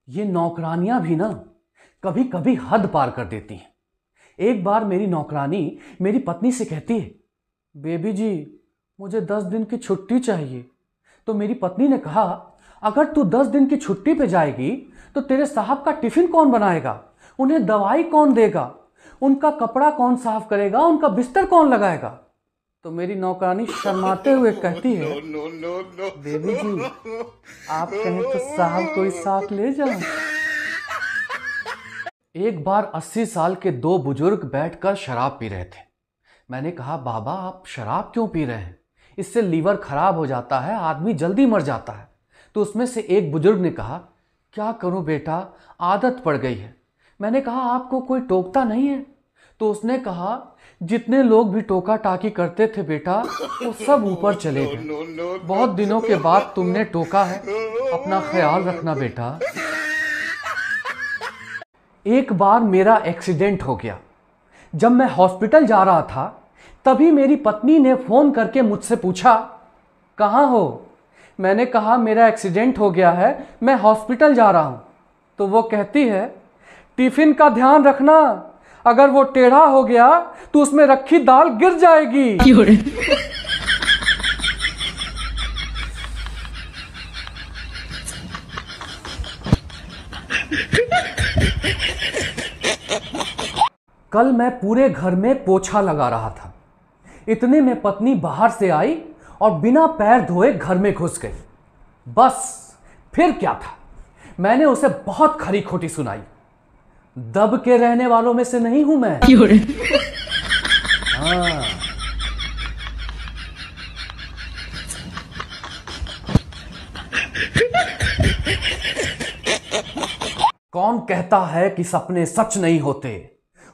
ये नौकरानियां भी ना कभी कभी हद पार कर देती हैं। एक बार मेरी नौकरानी मेरी पत्नी से कहती है, बेबी जी मुझे 10 दिन की छुट्टी चाहिए। तो मेरी पत्नी ने कहा, अगर तू 10 दिन की छुट्टी पे जाएगी तो तेरे साहब का टिफिन कौन बनाएगा, उन्हें दवाई कौन देगा, उनका कपड़ा कौन साफ करेगा, उनका बिस्तर कौन लगाएगा। तो मेरी नौकरानी शर्माते हुए कहती है, बेबी जी आप कहें तो साहब को ही साथ ले जाओ। एक बार 80 साल के दो बुजुर्ग बैठकर शराब पी रहे थे। मैंने कहा, बाबा आप शराब क्यों पी रहे हैं, इससे लीवर खराब हो जाता है, आदमी जल्दी मर जाता है। तो उसमें से एक बुजुर्ग ने कहा, क्या करूं बेटा, आदत पड़ गई है। मैंने कहा, आपको कोई टोकता नहीं है? तो उसने कहा, जितने लोग भी टोका टाकी करते थे बेटा वो सब ऊपर चले गए। बहुत दिनों के बाद तुमने टोका है, अपना ख्याल रखना बेटा। एक बार मेरा एक्सीडेंट हो गया। जब मैं हॉस्पिटल जा रहा था तभी मेरी पत्नी ने फोन करके मुझसे पूछा, कहाँ हो? मैंने कहा, मेरा एक्सीडेंट हो गया है, मैं हॉस्पिटल जा रहा हूं। तो वो कहती है, टिफिन का ध्यान रखना, अगर वो टेढ़ा हो गया तो उसमें रखी दाल गिर जाएगी। कल मैं पूरे घर में पोछा लगा रहा था, इतने में पत्नी बाहर से आई और बिना पैर धोए घर में घुस गई। बस फिर क्या था, मैंने उसे बहुत खरी खोटी सुनाई। दब के रहने वालों में से नहीं हूं मैं। हाँ। कौन कहता है कि सपने सच नहीं होते?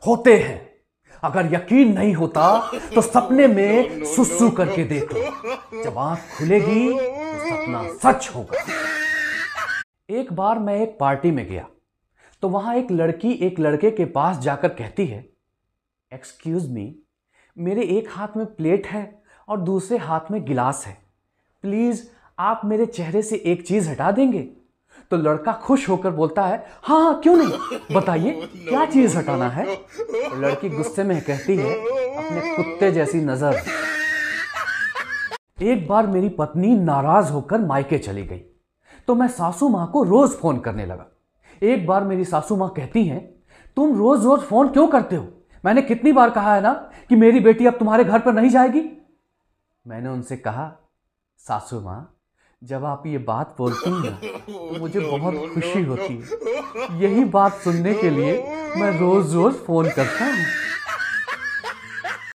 होते हैं। अगर यकीन नहीं होता तो सपने में सुसु करके देखो, जब आंख खुलेगी तो सपना सच होगा। एक बार मैं एक पार्टी में गया तो वहां एक लड़की एक लड़के के पास जाकर कहती है, एक्सक्यूज मी, मेरे एक हाथ में प्लेट है और दूसरे हाथ में गिलास है, प्लीज आप मेरे चेहरे से एक चीज हटा देंगे? तो लड़का खुश होकर बोलता है, हाँ हाँ क्यों नहीं, बताइए क्या चीज हटाना है? तो लड़की गुस्से में कहती है, अपने कुत्ते जैसी नजर। एक बार मेरी पत्नी नाराज होकर मायके चली गई तो मैं सासू मां को रोज फोन करने लगा। एक बार मेरी सासू मां कहती हैं, तुम रोज रोज फोन क्यों करते हो? मैंने कितनी बार कहा है ना कि मेरी बेटी अब तुम्हारे घर पर नहीं जाएगी। मैंने उनसे कहा, सासू मां जब आप ये बात बोलती हैं तो मुझे बहुत खुशी होती है, यही बात सुनने के लिए मैं रोज रोज फोन करता हूं।